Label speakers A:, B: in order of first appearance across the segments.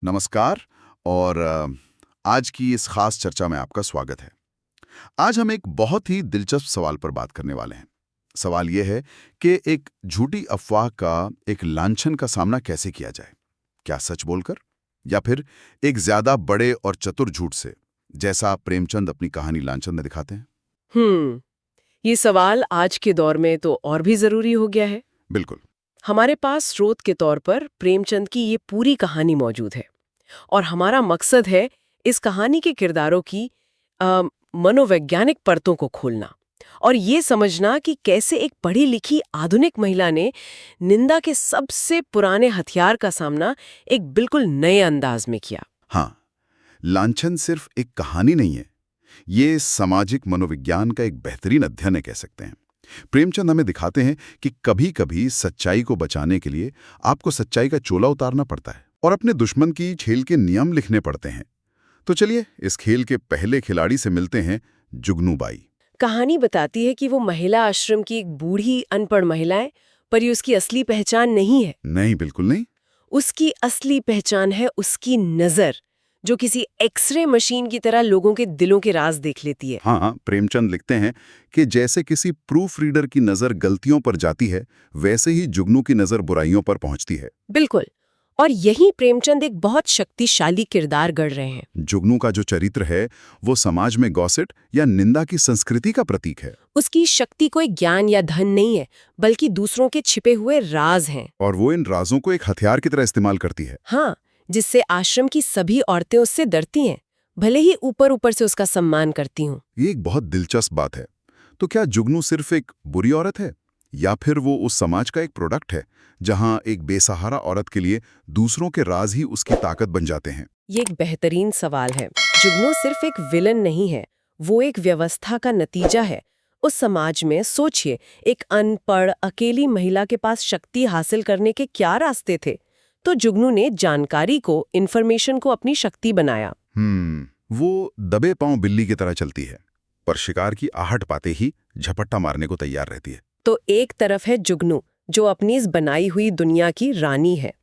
A: नमस्कार और आज की इस खास चर्चा में आपका स्वागत है। आज हम एक बहुत ही दिलचस्प सवाल पर बात करने वाले हैं। सवाल यह है कि एक झूठी अफवाह का, एक लांछन का सामना कैसे किया जाए? क्या सच बोलकर या फिर एक ज्यादा बड़े और चतुर झूठ से, जैसा प्रेमचंद अपनी कहानी लांछन में दिखाते हैं?
B: ये सवाल आज के दौर में तो और भी जरूरी हो गया है।
A: बिल्कुल।
B: हमारे पास स्रोत के तौर पर प्रेमचंद की ये पूरी कहानी मौजूद है और हमारा मकसद है इस कहानी के किरदारों की मनोवैज्ञानिक परतों को खोलना और ये समझना कि कैसे एक पढ़ी लिखी आधुनिक महिला ने निंदा के सबसे पुराने हथियार का सामना एक बिल्कुल नए अंदाज में किया।
A: हाँ, लांछन सिर्फ एक कहानी नहीं है, ये सामाजिक मनोविज्ञान का एक बेहतरीन अध्ययन है, कह सकते हैं। प्रेमचंद हमें दिखाते हैं कि कभी-कभी सच्चाई को बचाने के लिए आपको सच्चाई का चोला उतारना पड़ता है और अपने दुश्मन की खेल के नियम लिखने पड़ते हैं। तो चलिए इस खेल के पहले खिलाड़ी से मिलते हैं, जुगनू बाई।
B: कहानी बताती है कि वो महिला आश्रम की एक बूढ़ी अनपढ़ महिला है, पर ये उसकी असली पहचान नहीं है।
A: नहीं, बिल्कुल नहीं।
B: उसकी असली पहचान है उसकी नजर, जो किसी एक्सरे मशीन की तरह लोगों के दिलों के राज देख लेती है।
A: हाँ, प्रेमचंद लिखते हैं कि जैसे किसी प्रूफ रीडर की नज़र गलतियों पर जाती है, वैसे ही जुगनू की नज़र बुराइयों पर पहुंचती है।
B: बिल्कुल। और यही प्रेमचंद एक बहुत शक्तिशाली किरदार गढ़ रहे हैं।
A: जुगनू का जो चरित्र है वो समाज में गॉसिप या निंदा की संस्कृति का प्रतीक है।
B: उसकी शक्ति कोई ज्ञान या धन नहीं है, बल्कि दूसरों के छिपे हुए राज हैं।
A: और वो इन राजों को एक हथियार की तरह इस्तेमाल करती है।
B: हाँ, जिससे आश्रम की सभी औरतें उससे डरती हैं, भले ही ऊपर ऊपर से उसका सम्मान करती हूँ।
A: ये एक बहुत दिलचस्प बात है। तो क्या जुगनू सिर्फ एक बुरी औरत है या फिर वो उस समाज का एक प्रोडक्ट है जहां एक बेसहारा औरत के लिए दूसरों के राज ही उसकी ताकत बन जाते हैं?
B: ये एक बेहतरीन सवाल है। जुगनू सिर्फ एक विलन नहीं है, वो एक व्यवस्था का नतीजा है। उस समाज में सोचिए, एक अनपढ़ अकेली महिला के पास शक्ति हासिल करने के क्या रास्ते थे? तो जुगनू ने जानकारी को, इन्फॉर्मेशन को अपनी शक्ति बनाया।
A: वो दबे पांव बिल्ली की तरह चलती है, पर शिकार की आहट पाते ही झपट्टा मारने को तैयार रहती है।
B: तो एक तरफ है जुगनू, जो अपनी इस बनाई हुई दुनिया की रानी है।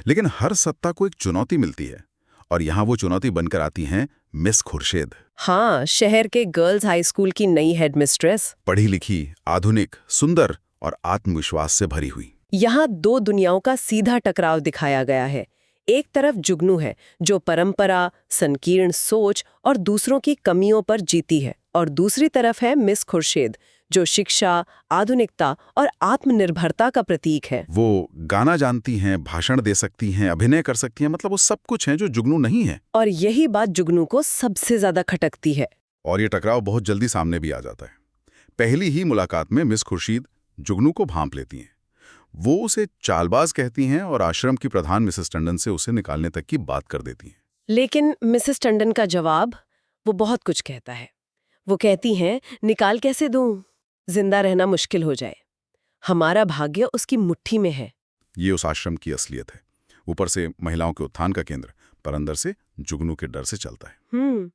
A: लेकिन हर सत्ता को एक चुनौती मिलती है और यहाँ वो चुनौती बनकर आती हैं मिस खुर्शेद।
B: हाँ, शहर के गर्ल्स हाई स्कूल की नई हेडमिस्ट्रेस।
A: पढ़ी लिखी, आधुनिक, सुंदर और आत्मविश्वास से भरी हुई।
B: यहाँ दो दुनियाओं का सीधा टकराव दिखाया गया है। एक तरफ जुगनू है, जो परंपरा, संकीर्ण सोच और दूसरों की कमियों पर जीती है, और दूसरी तरफ है मिस खुर्शेद, जो शिक्षा, आधुनिकता और आत्मनिर्भरता का प्रतीक है।
A: वो गाना जानती हैं, भाषण दे सकती हैं, अभिनय कर सकती हैं, मतलब वो सब कुछ है जो जुगनू नहीं है।
B: और यही बात जुगनू को सबसे ज्यादा खटकती है।
A: और ये टकराव बहुत जल्दी सामने भी आ जाता है। पहली ही मुलाकात में मिस खुर्शीद जुगनू को भांप लेती हैं। वो उसे चालबाज कहती हैं और आश्रम की प्रधान मिसेस टंडन से उसे निकालने तक की बात कर देती हैं।
B: लेकिन मिसेस टंडन का जवाब, वो बहुत कुछ कहता है। वो कहती हैं, निकाल कैसे दूं? जिंदा रहना मुश्किल हो जाए। हमारा भाग्य उसकी मुट्ठी में है।
A: ये उस आश्रम की असलियत है। ऊपर से महिलाओं के उत्थान का केंद्र, पर अंदर से जुगनू के डर से चलता है।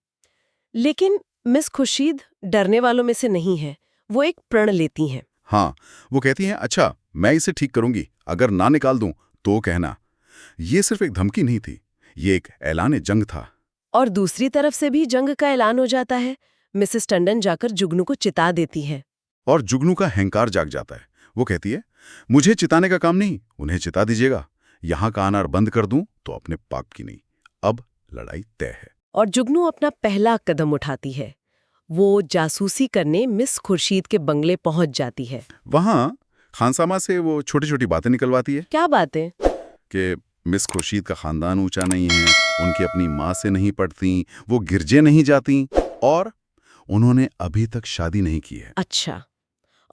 B: लेकिन मिस खुर्शीद डरने वालों में से नहीं है। वो एक प्रण लेती हैं।
A: हाँ, वो कहती हैं, अच्छा मैं इसे ठीक करूंगी, अगर ना निकाल दूं तो कहना। ये सिर्फ एक धमकी नहीं थी, ये एक ऐलान जंग था।
B: और दूसरी तरफ से भी जंग का ऐलान हो जाता है। मिसेस टंडन जाकर जुगनू को चिता देती है।
A: और जुगनू का अहंकार जाग जाता है। वो कहती है, मुझे चिताने का काम नहीं, उन्हें चिता दीजिएगा। यहां का अनार बंद कर दूं तो अपने पाप की नहीं। अब लड़ाई तय है।
B: और जुगनू अपना पहला कदम उठाती है। वो जासूसी करने मिस खुर्शीद के बंगले पहुंच जाती है।
A: वहां खानसामा से वो छोटी छोटी बातें निकलवाती है।
B: क्या बातें?
A: कि मिस खुर्शीद का खानदान ऊंचा नहीं है, उनकी अपनी माँ से नहीं पढ़ती, वो गिरजे नहीं जाती और उन्होंने अभी तक शादी नहीं की है।
B: अच्छा,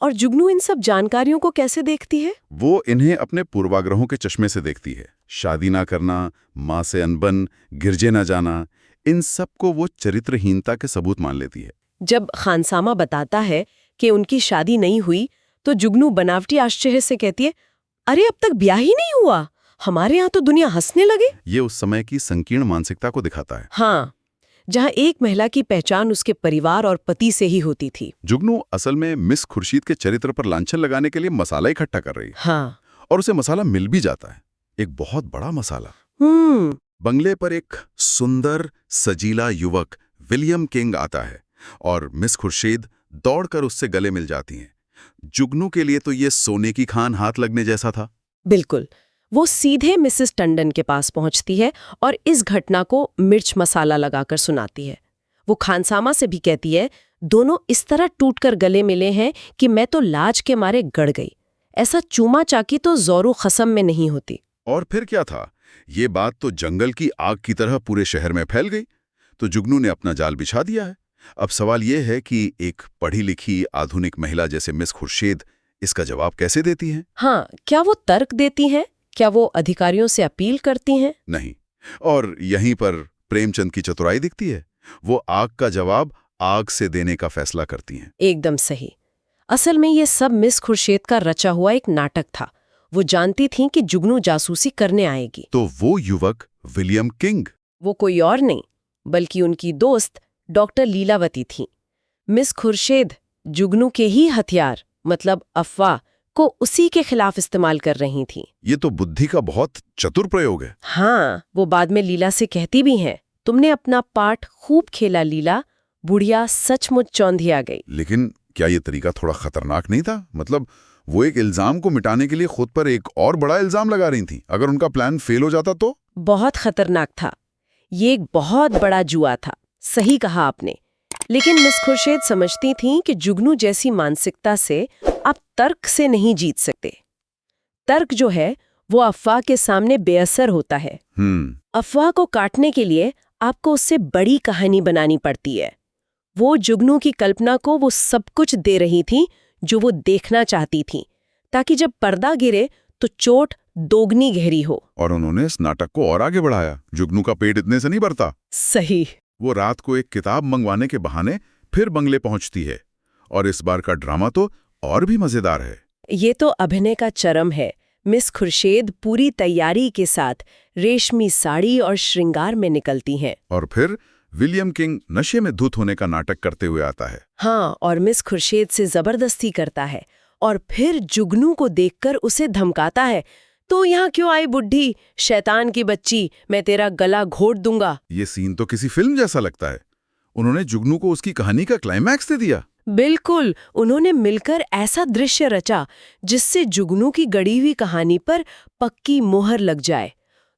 B: और जुगनू इन सब जानकारियों को कैसे देखती है?
A: वो इन्हें अपने पूर्वाग्रहों के चश्मे से देखती है। शादी ना करना, माँ से अनबन, गिरजे ना जाना, इन सब को वो चरित्रहीनता के सबूत मान लेती है।
B: जब खानसामा बताता है कि उनकी शादी नहीं हुई, तो जुगनू बनावटी आश्चर्य से कहती है, अरे अब तक ब्याह ही नहीं हुआ, हमारे यहाँ तो दुनिया हंसने लगे।
A: ये उस समय की संकीर्ण मानसिकता को दिखाता है।
B: हाँ, जहाँ एक महिला की पहचान उसके परिवार और पति से ही होती थी।
A: जुगनू असल में मिस खुर्शीद के चरित्र पर लांछन लगाने के लिए मसाला इकट्ठा कर रही है।
B: हाँ,
A: और उसे मसाला मिल भी जाता है, एक बहुत बड़ा मसाला। बंगले पर एक सुंदर सजीला युवक विलियम किंग आता है और मिस खुर्शीद दौड़कर उससे गले मिल जाती हैं। जुगनू के लिए तो ये सोने की खान हाथ लगने जैसा था।
B: बिल्कुल। वो सीधे मिसेस टंडन के पास पहुंचती है और इस घटना को मिर्च मसाला लगाकर सुनाती है। वो खानसामा से भी कहती है, दोनों इस तरह टूटकर गले मिले हैं कि मैं तो लाज के मारे गड़ गई। ऐसा चूमा चाकी तो ज़ोरू खसम में नहीं होती।
A: और फिर क्या था, ये बात तो जंगल की आग की तरह पूरे शहर में फैल गई। तो जुगनू ने अपना जाल बिछा दिया है। अब सवाल ये है कि एक पढ़ी लिखी आधुनिक महिला जैसे मिस खुर्शीद इसका जवाब कैसे देती हैं?
B: हाँ, क्या वो तर्क देती हैं? क्या वो अधिकारियों से अपील करती हैं?
A: नहीं। और यहीं पर प्रेमचंद की चतुराई दिखती है। वो आग का जवाब आग से देने का फैसला करती हैं।
B: एकदम सही। असल में ये सब मिस खुर्शीद का रचा हुआ एक नाटक था। वो जानती थीं कि जुगनू जासूसी करने आएगी।
A: तो वो युवक विलियम किंग,
B: वो कोई और नहीं बल्कि उनकी दोस्त डॉक्टर लीलावती थी। मिस खुर्शीद जुगनू के ही हथियार मतलब अफवाह को उसी के खिलाफ इस्तेमाल कर रही थी।
A: ये तो बुद्धि का बहुत चतुर प्रयोग है।
B: हाँ, वो बाद में लीला से कहती भी हैं, तुमने अपना पार्ट खूब खेला लीला, बुढ़िया सचमुच चौंधिया गई।
A: लेकिन क्या ये तरीका थोड़ा खतरनाक नहीं था? मतलब वो एक इल्जाम को मिटाने के लिए खुद पर एक और बड़ा इल्जाम लगा रही थी। अगर उनका प्लान फेल हो जाता तो?
B: बहुत खतरनाक था। ये एक बहुत बड़ा जुआ था। सही कहा आपने। लेकिन मिस खुर्शीद समझती थीं कि जुगनू जैसी मानसिकता से आप तर्क से नहीं जीत सकते। तर्क जो है वो अफवाह के सामने बेअसर होता है। अफवाह को काटने के लिए आपको उससे बड़ी कहानी बनानी पड़ती है। वो जुगनू की कल्पना को वो सब कुछ दे रही थी जो वो देखना चाहती थी, ताकि जब पर्दा गिरे तो चोट दोगुनी गहरी हो।
A: और उन्होंने इस नाटक को और आगे बढ़ाया। जुगनू का पेट इतने से नहीं भरता।
B: सही।
A: वो रात को एक किताब मंगवाने के बहाने फिर बंगले पहुंचती है और इस बार का ड्रामा तो और भी मजेदार है।
B: ये तो अभिनय का चरम है। मिस खुर्शीद पूरी तैयारी के साथ रेशमी साड़ी और श्रृंगार में निकलती हैं।
A: और फिर विलियम किंग नशे में धुत होने का नाटक करते हुए आता है।
B: हाँ, और मिस खुर्शीद से जबरदस्ती करता है और फिर जुगनू को देखकर उसे धमकाता है, तो यहाँ क्यों आई बुढ़ी, शैतान की बच्ची, मैं तेरा गला घोट दूंगा।
A: ये सीन तो किसी फिल्म जैसा लगता है। उन्होंने जुगनू को उसकी कहानी का क्लाइमैक्स दे दिया।
B: बिल्कुल, उन्होंने मिलकर ऐसा दृश्य रचा जिससे जुगनू की गढ़ी हुई कहानी पर पक्की मोहर लग जाए।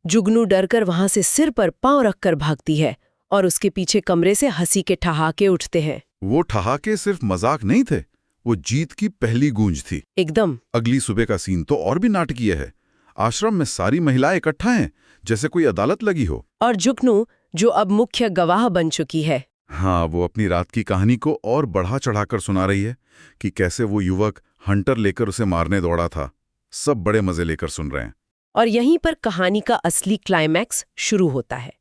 B: जुगनू डरकर वहां से सिर पर पांव रखकर भागती है और उसके पीछे कमरे से हंसी के ठहाके उठते हैं।
A: वो ठहाके सिर्फ मजाक नहीं थे, वो जीत की पहली गूंज थी।
B: एकदम।
A: अगली सुबह का सीन तो और भी नाटकीय है। आश्रम में सारी महिलाएं इकट्ठा हैं, जैसे कोई अदालत लगी हो।
B: और जुगनू, जो अब मुख्य गवाह बन चुकी है,
A: हाँ, वो अपनी रात की कहानी को और बढ़ा चढ़ाकर सुना रही है कि कैसे वो युवक हंटर लेकर उसे मारने दौड़ा था। सब बड़े मजे लेकर सुन रहे हैं।
B: और यहीं पर कहानी का असली क्लाइमैक्स शुरू होता है।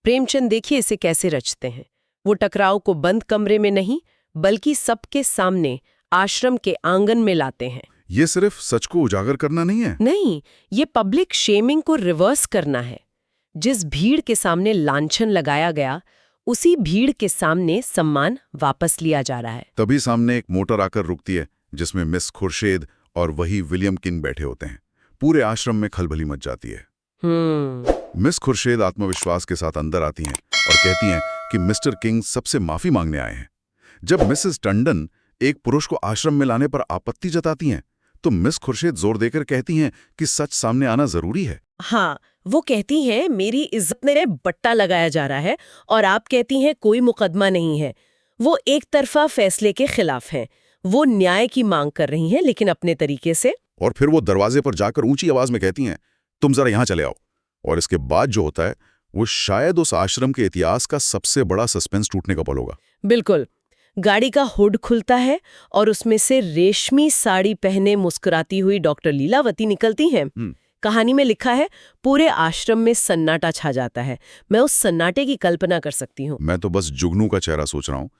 B: प्रेमचंद देखिए इसे कैसे रचते हैं। वो टकराव को बंद कमरे में नहीं बल्कि सबके सामने आश्रम के आंगन में लाते हैं।
A: ये सिर्फ सच को उजागर करना नहीं है।
B: नहीं, ये पब्लिक शेमिंग को रिवर्स करना है। जिस भीड़ के सामने लांछन लगाया गया, उसी भीड़ के सामने सम्मान वापस लिया जा रहा है।
A: तभी सामने एक मोटर आकर रुकती है जिसमें मिस खुर्शीद और वही विलियम किंग बैठे होते हैं। पूरे आश्रम में खलबली मच जाती है। मिस खुर्शीद आत्मविश्वास के साथ अंदर आती हैं और कहती हैं कि मिस्टर किंग सबसे माफी मांगने आए हैं। जब मिसेस टंडन एक पुरुष को आश्रम में लाने पर आपत्ति जताती हैं, तो मिस खुर्शीद जोर देकर कहती हैं कि सच सामने आना जरूरी है।
B: हाँ, वो कहती हैं मेरी इज्जत में बट्टा लगाया जा रहा है और आप कहती हैं कोई मुकदमा नहीं है। वो एक तरफा फैसले के खिलाफ हैं। वो न्याय की मांग कर रही हैं लेकिन अपने तरीके से।
A: और फिर वो दरवाजे पर जाकर ऊंची आवाज में कहती हैं, तुम जरा यहाँ चले आओ। और इसके बाद जो होता है वो शायद उस आश्रम के इतिहास का सबसे बड़ा सस्पेंस टूटने का पल होगा।
B: बिल्कुल। गाड़ी का हुड खुलता है और उसमें से रेशमी साड़ी पहने मुस्कुराती हुई डॉक्टर लीलावती निकलती हैं। कहानी में लिखा है पूरे आश्रम में सन्नाटा छा जाता है। मैं उस सन्नाटे की कल्पना कर सकती हूँ।
A: मैं तो बस जुगनू का चेहरा सोच रहा हूँ।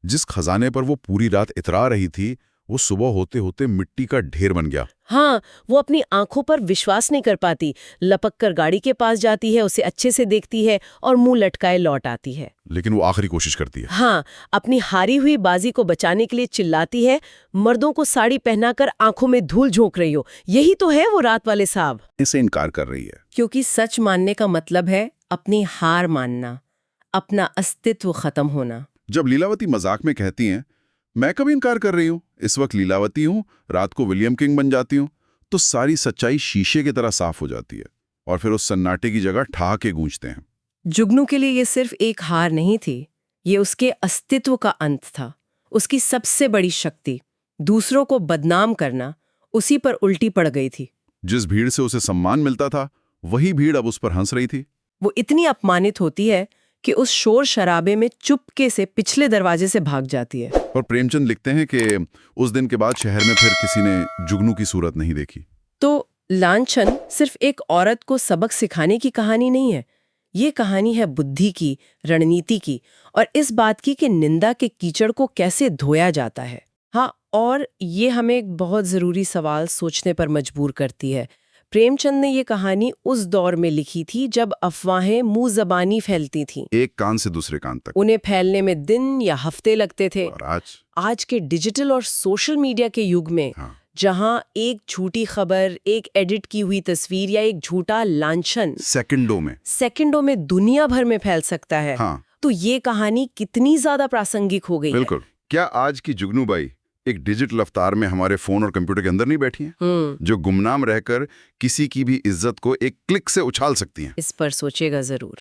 A: जिस खजाने पर वो पूरी रात इतरा रही थी, वो सुबह होते होते मिट्टी का ढेर बन गया।
B: हाँ, वो अपनी आंखों पर विश्वास नहीं कर पाती, लपक कर गाड़ी के पास जाती है, उसे अच्छे से देखती है और मुंह लटकाए लौट आती है।
A: लेकिन वो आखिरी कोशिश करती है।
B: हाँ, अपनी हारी हुई बाजी को बचाने के लिए चिल्लाती है, मर्दों को साड़ी पहनाकर आंखों में धूल झोंक रही हो, यही तो है वो रात वाले साहब।
A: इसे इनकार कर रही है।
B: क्योंकि सच मानने का मतलब है अपनी हार मानना, अपना अस्तित्व खत्म होना।
A: जब लीलावती मजाक में कहती हैं, मैं कभी इनकार कर रही हूँ, इस वक्त लीलावती हूँ, रात को विलियम किंग बन जाती हूँ, तो सारी सच्चाई शीशे की तरह साफ हो जाती है और फिर उस सन्नाटे की जगह ठहाके गूंजते हैं।
B: जुगनू के लिए ये सिर्फ एक हार नहीं थी, ये उसके अस्तित्व का अंत था। उसकी सबसे बड़ी शक्ति, दूसरों को बदनाम करना, उसी पर उल्टी पड़ गई थी।
A: जिस भीड़ से उसे सम्मान मिलता था, वही भीड़ अब उस पर हंस रही थी।
B: वो इतनी अपमानित होती है कि उस शोर शराबे में चुपके से पिछले दरवाजे से भाग जाती है।
A: और प्रेमचंद लिखते हैं कि उस दिन के बाद शहर में फिर किसी ने जुगनू की सूरत नहीं देखी।
B: तो लांछन सिर्फ एक औरत को सबक सिखाने की कहानी नहीं है, ये कहानी है बुद्धि की, रणनीति की, और इस बात की कि निंदा के कीचड़ को कैसे धोया जाता है। हाँ, और ये हमें एक बहुत ज़रूरी सवाल सोचने पर मजबूर करती है। प्रेमचंद ने ये कहानी उस दौर में लिखी थी जब अफवाहें मुंह ज़बानी फैलती थीं।
A: एक कान से दूसरे कान तक।
B: उन्हें फैलने में दिन या हफ्ते लगते थे।
A: और
B: आज के डिजिटल और सोशल मीडिया के युग में,
A: हाँ।
B: जहां एक झूठी खबर, एक एडिट की हुई तस्वीर या एक झूठा लांछन सेकंडों में दुनिया भर में फैल सकता है,
A: हाँ।
B: तो ये कहानी कितनी ज्यादा प्रासंगिक हो गई
A: बिल्कुल। क्या आज की जुगनू बाई एक डिजिटल अवतार में हमारे फोन और कंप्यूटर के अंदर नहीं बैठी हैं, जो गुमनाम रहकर किसी की भी इज्जत को एक क्लिक से उछाल सकती हैं?
B: इस पर सोचेगा जरूर।